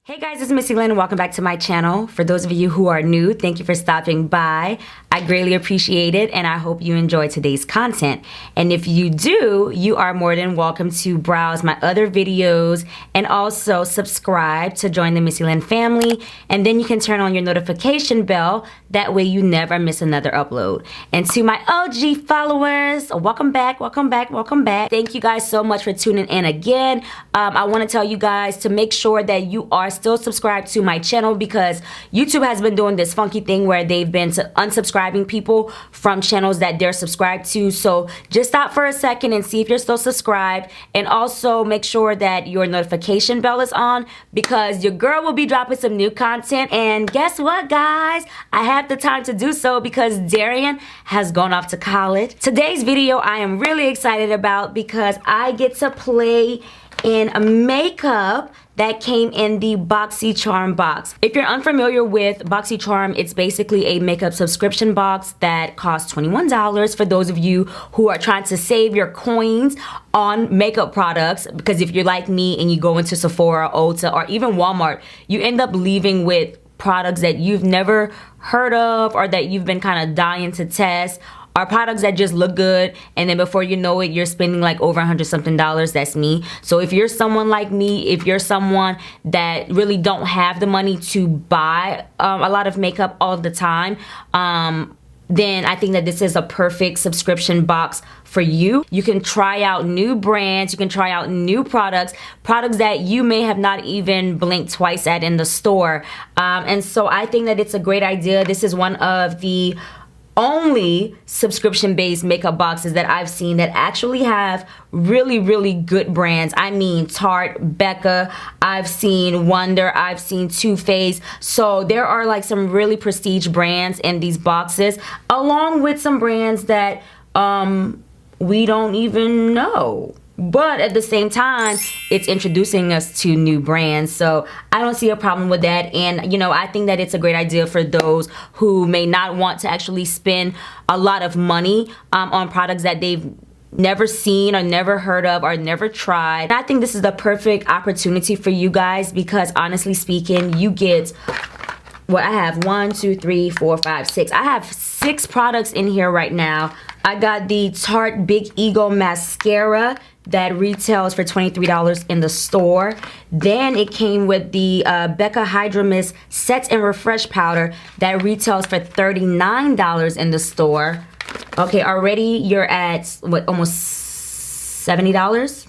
Hey guys, it's Missy Lynn. Welcome back to my channel. For those of you who are new, thank you for stopping by. I greatly appreciate it and I hope you enjoy today's content. And if you do, you are more than welcome to browse my other videos and also subscribe to join the Missy Lynn family. And then you can turn on your notification bell. That way you never miss another upload. And to my OG followers, welcome back, welcome back, welcome back. Thank you guys so much for tuning in again. I want to tell you guys to make sure that you are still subscribed to my channel because YouTube has been doing this funky thing where they've been unsubscribing people from channels that they're subscribed to. So just stop for a second and see if you're still subscribed, and also make sure that your notification bell is on because your girl will be dropping some new content. And guess what, guys? I have the time to do so because Darian has gone off to college. Today's video I am really excited about because I get to play in a makeup that came in the BoxyCharm box. If you're unfamiliar with BoxyCharm, it's basically a makeup subscription box that costs $21 for those of you who are trying to save your coins on makeup products, because if you're like me and you go into Sephora, Ulta, or even Walmart, you end up leaving with products that you've never heard of or that you've been kind of dying to test, are products that just look good, and then before you know it, you're spending like over $100-something. That's me. So if you're someone like me, if you're someone that really don't have the money to buy a lot of makeup all the time, then I think that this is a perfect subscription box for you. You can try out new brands, you can try out new products that you may have not even blinked twice at in the store. And so I think that it's a great idea. This is one of the only subscription-based makeup boxes that I've seen that actually have really good brands. I mean Tarte, Becca, I've seen Wonder, I've seen Too Faced. So there are like some really prestige brands in these boxes, along with some brands that we don't even know. But at the same time, it's introducing us to new brands. So I don't see a problem with that. And, you know, I think that it's a great idea for those who may not want to actually spend a lot of money on products that they've never seen or never heard of or never tried. And I think this is the perfect opportunity for you guys because, honestly speaking, you get... Well, I have 1, 2, 3, 4, 5, 6. I have 6 products in here right now. I got the Tarte Big Ego Mascara that retails for $23 in the store. Then it came with the Becca Hidromis Set and Refresh Powder that retails for $39 in the store. Okay, already you're at, what, almost $70?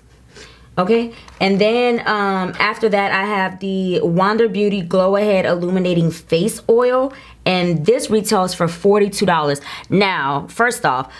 Okay, and then after that I have the Wonder Beauty Glow Ahead Illuminating Face Oil, and this retails for $42. Now, first off,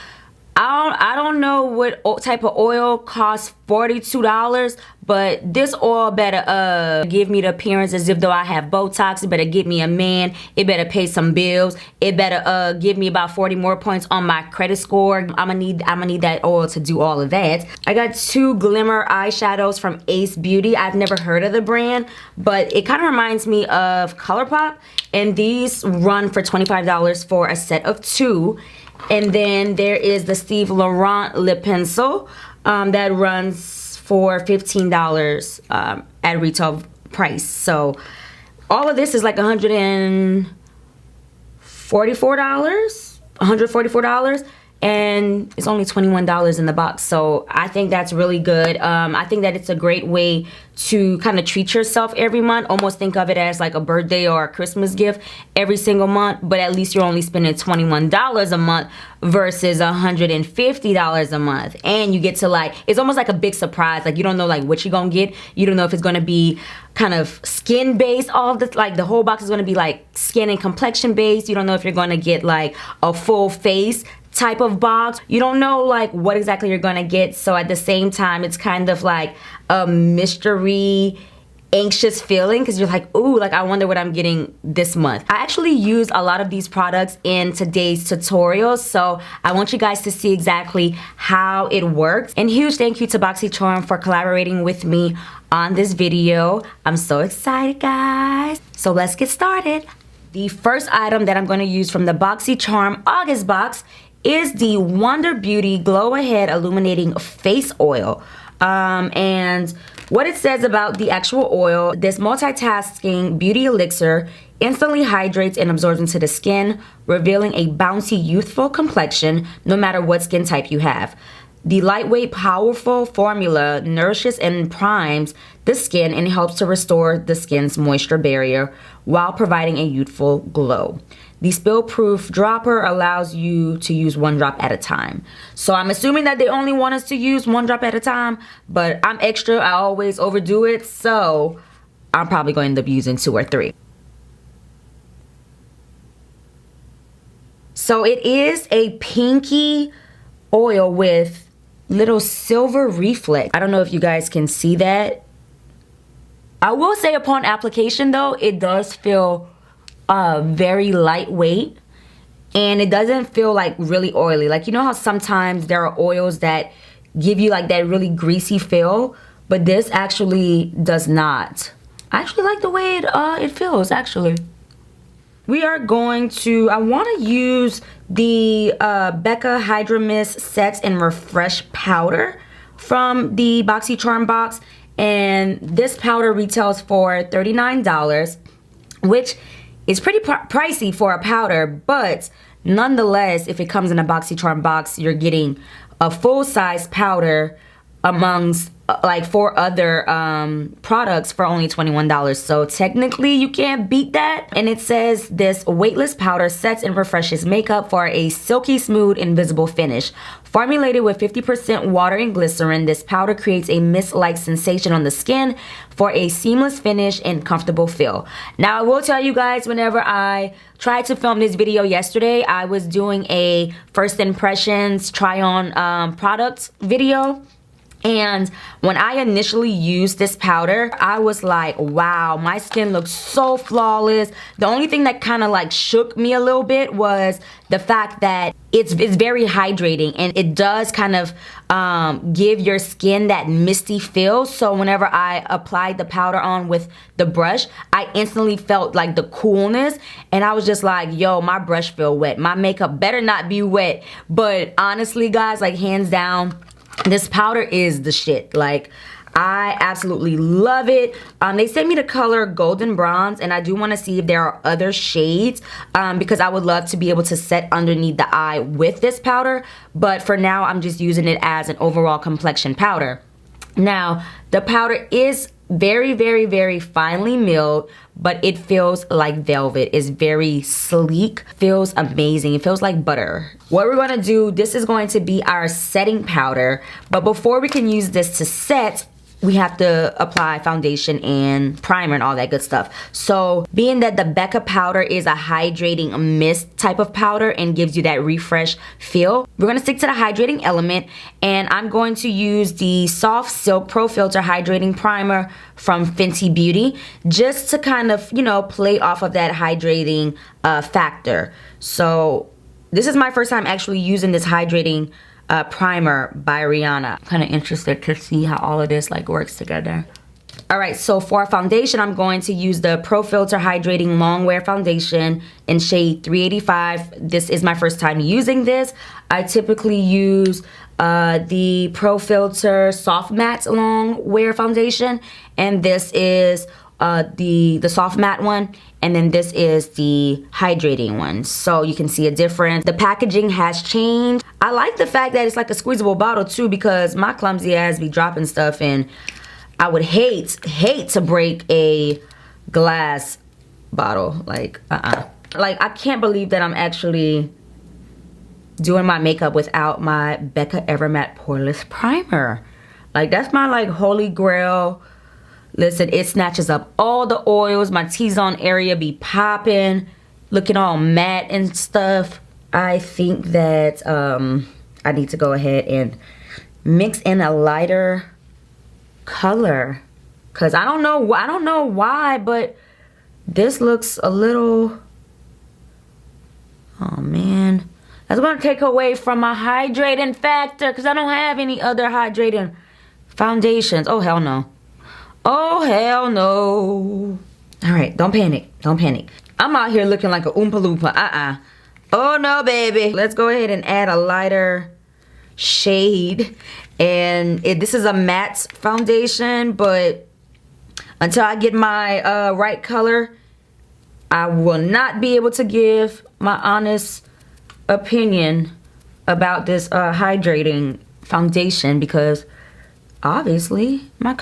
I don't know what type of oil costs $42, but this oil better give me the appearance as if though I have Botox. It better get me a man. It better pay some bills. It better give me about 40 more points on my credit score. I'm gonna need that oil to do all of that. I got 2 Glimmer eyeshadows from Ace Beauty. I've never heard of the brand, but it kind of reminds me of ColourPop, and these run for $25 for a set of 2. And then there is the Steve Laurant lip pencil that runs for $15 at retail price. So all of this is like $144, and it's only $21 in the box. So I think that's really good. I think that it's a great way to kind of treat yourself every month. Almost think of it as like a birthday or a Christmas gift every single month, but at least you're only spending $21 a month versus $150 a month. And you get to, like, it's almost like a big surprise. Like, you don't know like what you're gonna get. You don't know if it's gonna be kind of skin based. All of this, like the whole box is gonna be like skin and complexion based. You don't know if you're gonna get like a full face type of box. You don't know like what exactly you're gonna get. So at the same time, it's kind of like a mystery, anxious feeling because you're like, ooh, like I wonder what I'm getting this month. I actually use a lot of these products in today's tutorial, so I want you guys to see exactly how it works. And huge thank you to BoxyCharm for collaborating with me on this video. I'm so excited, guys. So let's get started. The first item that I'm going to use from the BoxyCharm August box is the Wonder Beauty Glow Ahead Illuminating Face Oil. And What it says about the actual oil: this multitasking beauty elixir instantly hydrates and absorbs into the skin, revealing a bouncy, youthful complexion no matter what skin type you have. The lightweight, powerful formula nourishes and primes the skin and helps to restore the skin's moisture barrier while providing a youthful glow. The spill-proof dropper allows you to use 1 drop at a time. So I'm assuming that they only want us to use 1 drop at a time, but I'm extra. I always overdo it, so I'm probably going to end up using 2 or 3. So it is a pinky oil with little silver reflex. I don't know if you guys can see that. I will say upon application though, it does feel very lightweight, and it doesn't feel like really oily. Like, you know how sometimes there are oils that give you like that really greasy feel, but this actually does not. I actually like the way it feels actually. We are going to, I want to use the Becca Hidromis Sets and Refresh powder from the BoxyCharm box, and this powder retails for $39, which is pretty pricey for a powder, but nonetheless, if it comes in a BoxyCharm box, you're getting a full-size powder amongst like 4 other products for only $21. So technically you can't beat that. And it says this weightless powder sets and refreshes makeup for a silky smooth invisible finish. Formulated with 50% water and glycerin, this powder creates a mist-like sensation on the skin for a seamless finish and comfortable feel. Now I will tell you guys, whenever I tried to film this video yesterday, I was doing a first impressions try on products video. And when I initially used this powder, I was like, wow, my skin looks so flawless. The only thing that kind of like shook me a little bit was the fact that it's very hydrating, and it does kind of give your skin that misty feel. So whenever I applied the powder on with the brush, I instantly felt like the coolness, and I was just like, yo, my brush feel wet. My makeup better not be wet. But honestly, guys, like hands down, this powder is the shit. Like, I absolutely love it. They sent me the color golden bronze, and I do want to see if there are other shades because I would love to be able to set underneath the eye with this powder. But for now, I'm just using it as an overall complexion powder. Now, the powder is very, very, very finely milled, but it feels like velvet. It's very sleek, feels amazing. It feels like butter. What we're gonna do, this is going to be our setting powder, but before we can use this to set, we have to apply foundation and primer and all that good stuff. So being that the Becca powder is a hydrating mist type of powder and gives you that refresh feel, we're gonna stick to the hydrating element, and I'm going to use the Soft Silk Pro Filter Hydrating Primer from Fenty Beauty just to kind of, you know, play off of that hydrating factor. So this is my first time actually using this hydrating primer by Rihanna. I'm kind of interested to see how all of this like works together. Alright, so for our foundation, I'm going to use the Pro Filter Hydrating Longwear Foundation in shade 385. This is my first time using this. I typically use the Pro Filter Soft Matte Longwear Foundation, and this is the soft matte one, and then this is the hydrating one. So you can see a difference. The packaging has changed. I like the fact that it's like a squeezable bottle too, because my clumsy ass be dropping stuff, and I would hate to break a glass bottle. Like like I can't believe that I'm actually doing my makeup without my Becca Evermatte Poreless Primer. Like, that's my like holy grail. Listen, it snatches up all the oils. My T-zone area be popping, looking all matte and stuff. I think that I need to go ahead and mix in a lighter color, cause I don't know why, but this looks a little, oh man, that's gonna take away from my hydrating factor, cause I don't have any other hydrating foundations. Oh hell no. Oh hell no. Alright, don't panic. Don't panic. I'm out here looking like a Oompa Loompa. Oh no, baby. Let's go ahead and add a lighter shade. And this is a matte foundation, but until I get my right color, I will not be able to give my honest opinion about this hydrating foundation, because obviously my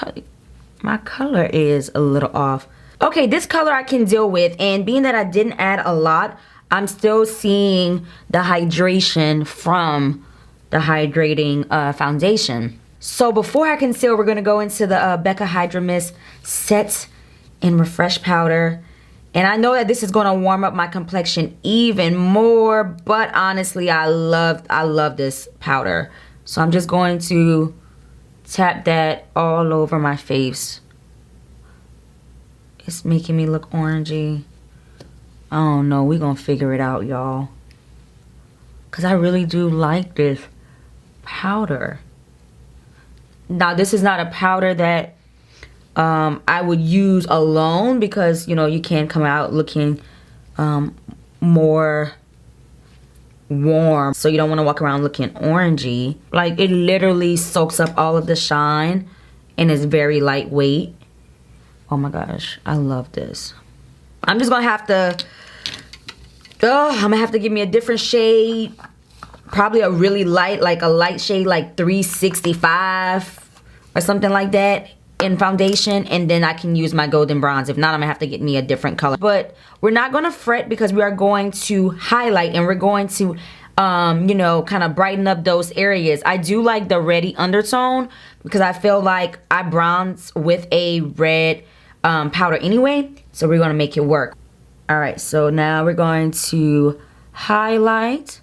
color is a little off. Okay, this color I can deal with, and being that I didn't add a lot, I'm still seeing the hydration from the hydrating foundation. So before I conceal, we're gonna go into the Becca Hidromis Set and Refresh Powder. And I know that this is gonna warm up my complexion even more, but honestly, I love this powder. So I'm just going to tap that all over my face. It's making me look orangey. I don't know, we're gonna figure it out, y'all. Cause I really do like this powder. Now, this is not a powder that I would use alone, because you know you can come out looking more warm, so you don't want to walk around looking orangey. Like, it literally soaks up all of the shine and is very lightweight. Oh my gosh, I love this. I'm just gonna have to I'm gonna have to give me a different shade, probably a really light, like a light shade like 365 or something like that in foundation, and then I can use my golden bronze. If not, I'm gonna have to get me a different color. But we're not gonna fret, because we are going to highlight, and we're going to you know, kind of brighten up those areas. I do like the reddy undertone, because I feel like I bronze with a red powder anyway, so we're gonna make it work. All right, so now we're going to highlight.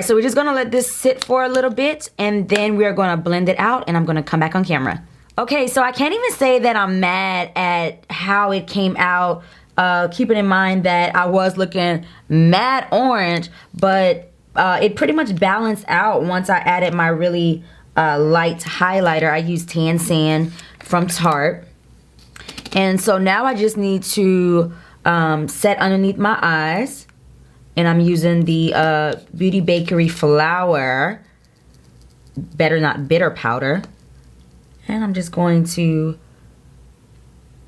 So we're just gonna let this sit for a little bit, and then we're gonna blend it out, and I'm gonna come back on camera. Okay, so I can't even say that I'm mad at how it came out, keeping in mind that I was looking mad orange, but it pretty much balanced out once I added my really light highlighter. I used Tan Sand from Tarte. And so now I just need to set underneath my eyes. And I'm using the Beauty Bakery Flour Better Not Bitter powder. And I'm just going to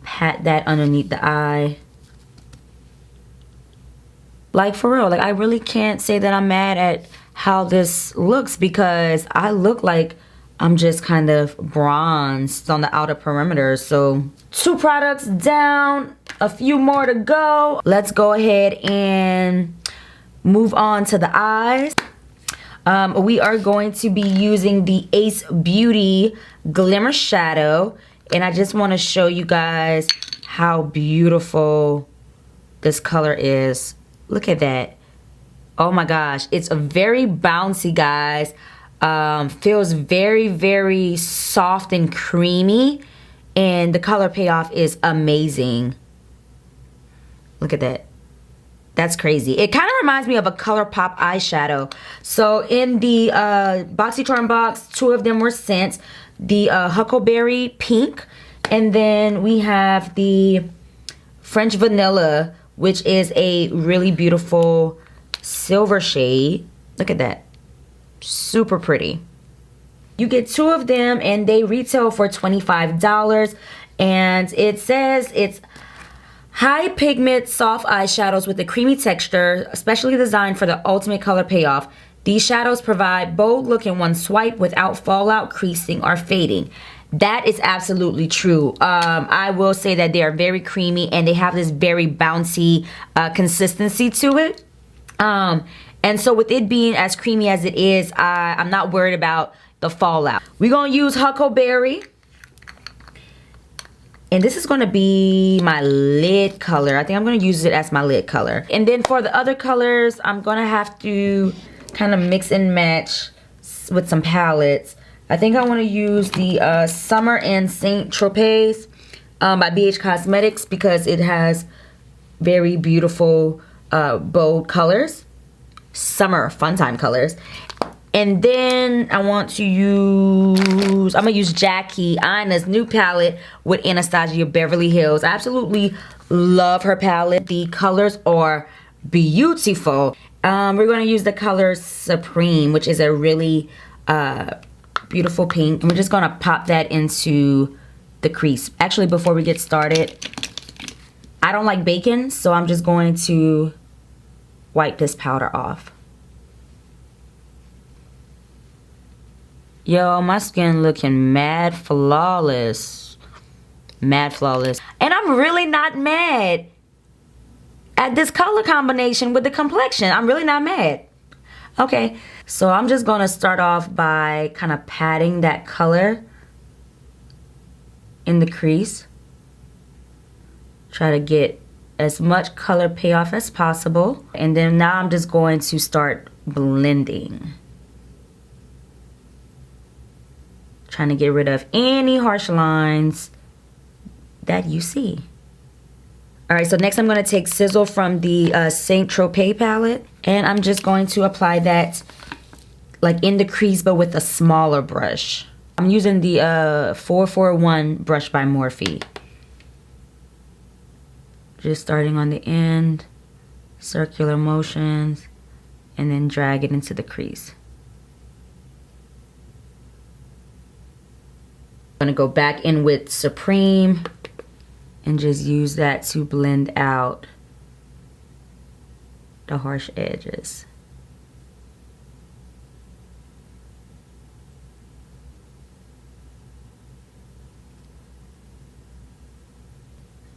pat that underneath the eye. Like, for real, like, I really can't say that I'm mad at how this looks, because I look like I'm just kind of bronzed on the outer perimeter. So 2 products down, a few more to go. Let's go ahead and move on to the eyes. We are going to be using the Ace Beauty Glimmer Shadow, and I just want to show you guys how beautiful this color is. Look at that. Oh my gosh, it's a very bouncy, guys. Feels very, very soft and creamy, and the color payoff is amazing. Look at that. That's crazy. It kind of reminds me of a ColourPop eyeshadow. So in the BoxyCharm box, 2 of them were sent. The Huckleberry Pink, and then we have the French Vanilla, which is a really beautiful silver shade. Look at that. Super pretty. You get 2 of them, and they retail for $25. And it says it's high pigment soft eyeshadows with a creamy texture, especially designed for the ultimate color payoff. These shadows provide bold look in one swipe without fallout, creasing, or fading. That is absolutely true. I will say that they are very creamy, and they have this very bouncy consistency to it. And so with it being as creamy as it is, I'm not worried about the fallout. We're gonna use Huckleberry. And this is gonna be my lid color. I think I'm gonna use it as my lid color. And then for the other colors, I'm gonna have to kind of mix and match with some palettes. I think I wanna use the Summer in Saint Tropez by BH Cosmetics, because it has very beautiful bold colors. Summer fun time colors. And then I want to use, I'm gonna use Jackie Aina's new palette with Anastasia Beverly Hills. I absolutely Love her palette. The colors are beautiful. We're going to use the color Supreme, which is a really beautiful pink. And we're just going to pop that into the crease. Actually, before we get started, I don't like bacon, so I'm just going to wipe this powder off. Yo, my skin looking mad flawless. Mad flawless. And I'm really not mad at this color combination with the complexion. I'm really not mad. Okay, so I'm just gonna start off by kind of patting that color in the crease. Try to get as much color payoff as possible. And then now I'm just going to start blending. Trying to get rid of any harsh lines that you see. All right, so next I'm gonna take Sizzle from the Saint Tropez palette, and I'm just going to apply that like in the crease, but with a smaller brush. I'm using the 441 brush by Morphe. Just starting on the end, circular motions, and then drag it into the crease. I'm gonna go back in with Supreme and just use that to blend out the harsh edges.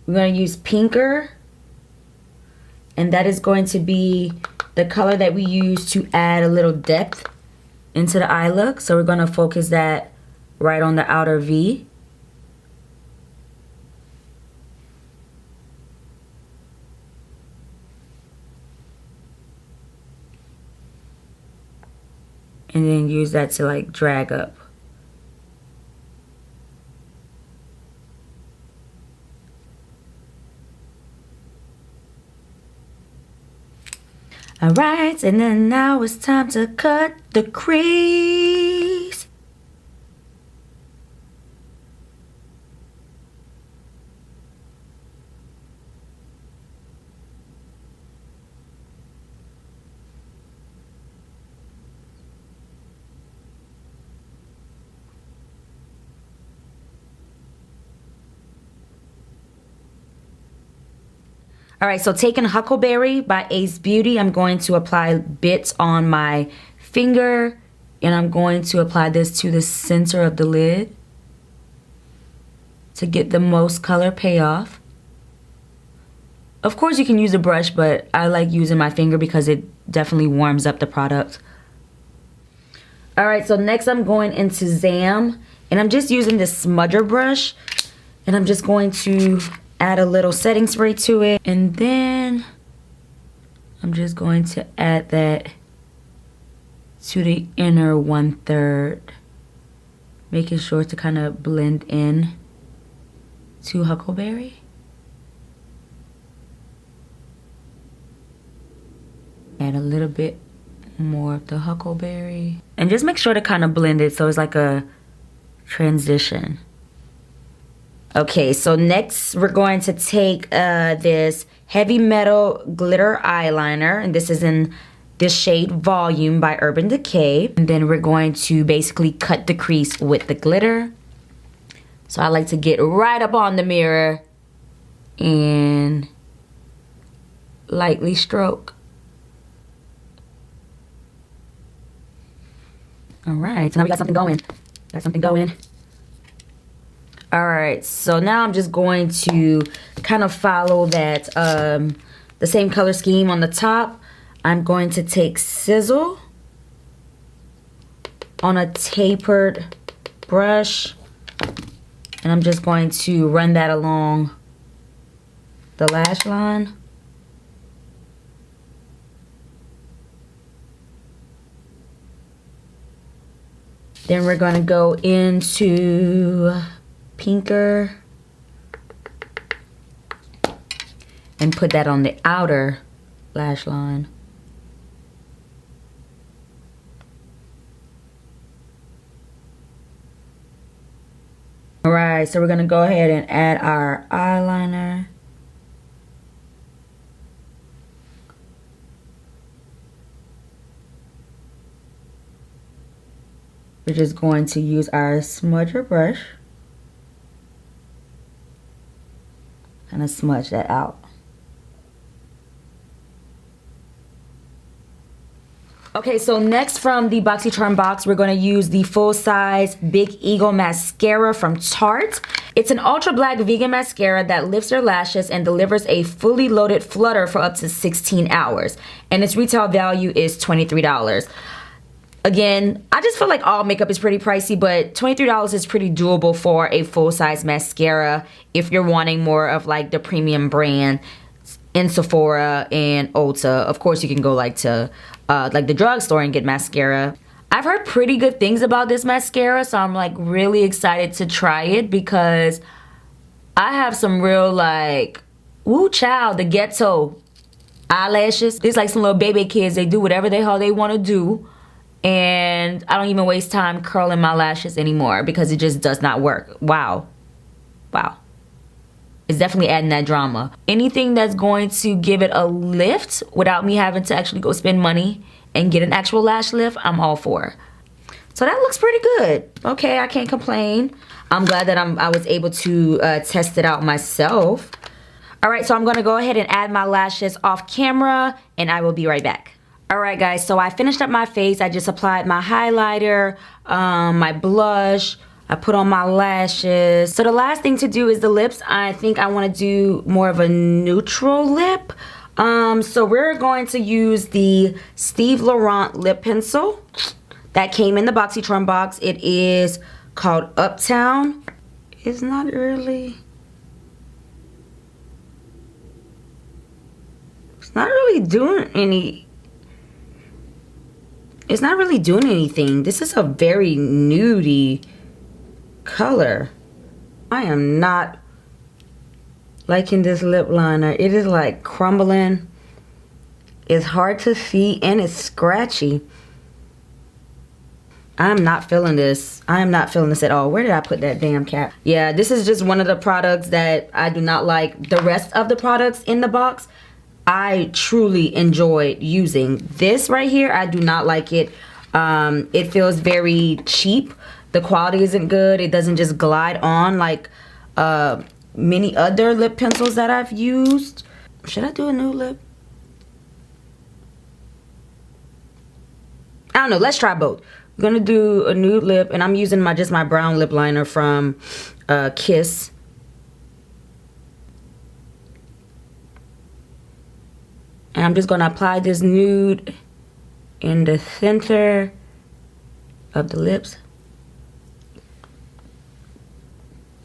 We're going to use Pinker, and that is going to be the color that we use to add a little depth into the eye look. So we're going to focus that right on the outer V. And then use that to like drag up. All right, and then now it's time to cut the crease. All right, so taking Huckleberry by Ace Beauty, I'm going to apply bits on my finger, and I'm going to apply this to the center of the lid to get the most color payoff. Of course, you can use a brush, but I like using my finger because it definitely warms up the product. All right, so next I'm going into Zam, and I'm just using this smudger brush, and I'm just going to add a little setting spray to it, and then I'm just going to add that to the inner 1/3, making sure to kind of blend in to Huckleberry. Add a little bit more of the Huckleberry, and just make sure to kind of blend it so it's like a transition. Okay, so next we're going to take this Heavy Metal Glitter Eyeliner, and this is in this shade Volume by Urban Decay. And then we're going to basically cut the crease with the glitter. So I like to get right up on the mirror and lightly stroke. All right, so now we got something going. Got something going. All right, so now I'm just going to kind of follow that, the same color scheme on the top. I'm going to take Sizzle on a tapered brush, and I'm just going to run that along the lash line. Then we're going to go into Pinker and put that on the outer lash line. Alright, so we're going to go ahead and add our eyeliner. we're just going to use our smudger brush. Kind of smudge that out. Okay, so next from the BoxyCharm box, we're going to use the full-size Big Ego Mascara from Tarte. It's an ultra black vegan mascara that lifts your lashes and delivers a fully loaded flutter for up to 16 hours. And its retail value is $23. Again, I just feel like all makeup is pretty pricey, but $23 is pretty doable for a full-size mascara if you're wanting more of like the premium brand in Sephora and Ulta. Of course, you can go like to like the drugstore and get mascara. I've heard pretty good things about this mascara, so I'm like really excited to try it because I have some real like, woo child, the ghetto eyelashes. These like some little baby kids, they do whatever the hell they want to do. And I don't even waste time curling my lashes anymore because it just does not work. Wow. Wow. It's definitely adding that drama. Anything that's going to give it a lift without me having to actually go spend money and get an actual lash lift, I'm all for. So that looks pretty good. Okay, I can't complain. I'm glad that I was able to test it out myself. All right, so I'm gonna go ahead and add my lashes off camera and I will be right back. All right, guys, so I finished up my face. I just applied my highlighter, my blush, I put on my lashes. So the last thing to do is the lips. I think I want to do more of a neutral lip. So we're going to use the Steve Laurant lip pencil that came in the BoxyCharm box. It is called Uptown. It's not really doing anything. This is a very nudie color. I am not liking this lip liner. It is like crumbling. It's hard to see and it's scratchy. I'm not feeling this. I am not feeling this at all. Where did I put that damn cap? Yeah, this is just one of the products that I do not like. The rest of the products in the box, I truly enjoyed using. This right here, I do not like it. It feels very cheap. The quality isn't good. It doesn't just glide on like many other lip pencils that I've used. Should I do a new lip? I don't know. Let's try both. I'm gonna do a nude lip, and I'm using just my brown lip liner from Kiss. And I'm just gonna apply this nude in the center of the lips.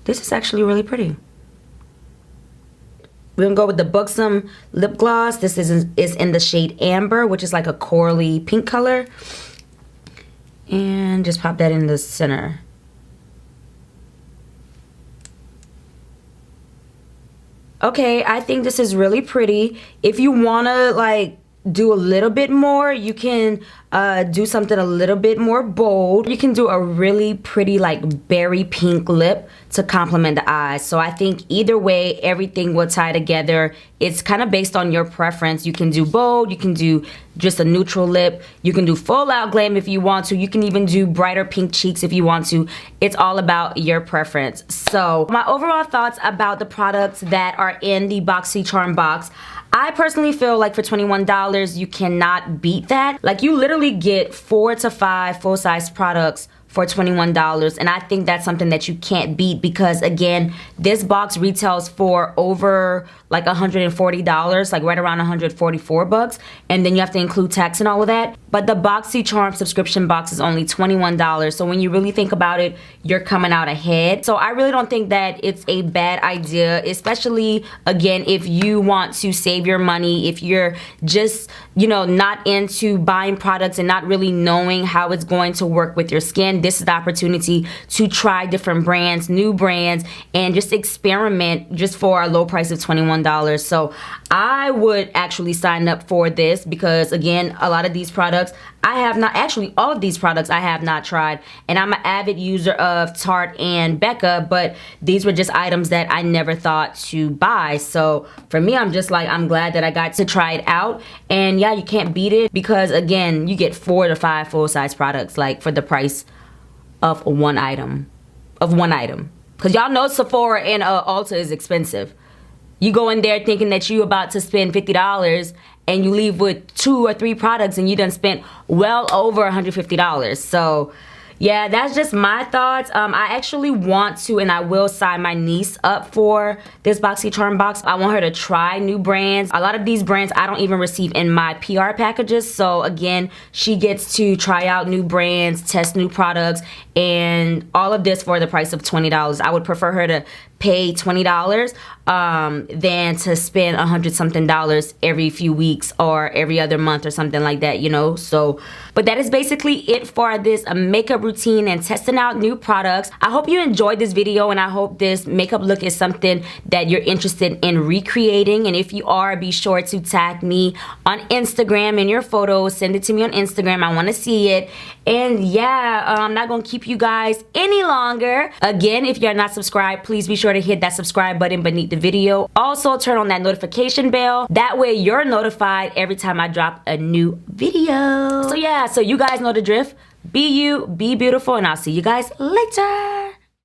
This is actually really pretty. We're gonna go with the Buxom lip gloss. This is in the shade Amber, which is like a corally pink color. And just pop that in the center. Okay, I think this is really pretty. If you wanna like do a little bit more, you can do something a little bit more bold. You can do a really pretty like berry pink lip to complement the eyes. So I think either way, everything will tie together. It's kind of based on your preference. You can do bold, you can do just a neutral lip, you can do full out glam if you want to, you can even do brighter pink cheeks if you want to. It's all about your preference. So my overall thoughts about the products that are in the BoxyCharm box. I personally feel like for $21, you cannot beat that. Like you literally get 4 to 5 full-size products for $21, and I think that's something that you can't beat because again, this box retails for over like $140, like right around 144 bucks, and then you have to include tax and all of that. But the BoxyCharm subscription box is only $21, so when you really think about it, you're coming out ahead. So I really don't think that it's a bad idea, especially again if you want to save your money, if you're just, you know, not into buying products and not really knowing how it's going to work with your skin. This is the opportunity to try different brands, new brands, and just experiment just for a low price of $21. So I would actually sign up for this because again, a lot of these products I have not, actually all of these products I have not tried, and I'm an avid user of Tarte and Becca, but these were just items that I never thought to buy. So for me, I'm just like, I'm glad that I got to try it out. And yeah, you can't beat it because again, you get 4 to 5 full-size products like for the price of one item. Because y'all know Sephora and Ulta is expensive. You go in there thinking that you about to spend $50 and you leave with 2 or 3 products and you done spent well over $150. So yeah, that's just my thoughts. I actually want to, and I will sign my niece up for this BoxyCharm box. I want her to try new brands. A lot of these brands I don't even receive in my PR packages. So again, she gets to try out new brands, test new products, and all of this for the price of $20. I would prefer her to pay $20 than to spend $100-something every few weeks or every other month or something like that, you know. So but that is basically it for this makeup routine and testing out new products. I hope you enjoyed this video, and I hope this makeup look is something that you're interested in recreating. And if you are, be sure to tag me on Instagram in your photos. Send it to me on Instagram. I want to see it. And yeah, I'm not gonna keep you guys any longer. Again, if you're not subscribed, please be sure to hit that subscribe button beneath the video. Also turn on that notification bell. That way you're notified every time I drop a new video. So yeah, so you guys know the drift. Be you, be beautiful, and I'll see you guys later.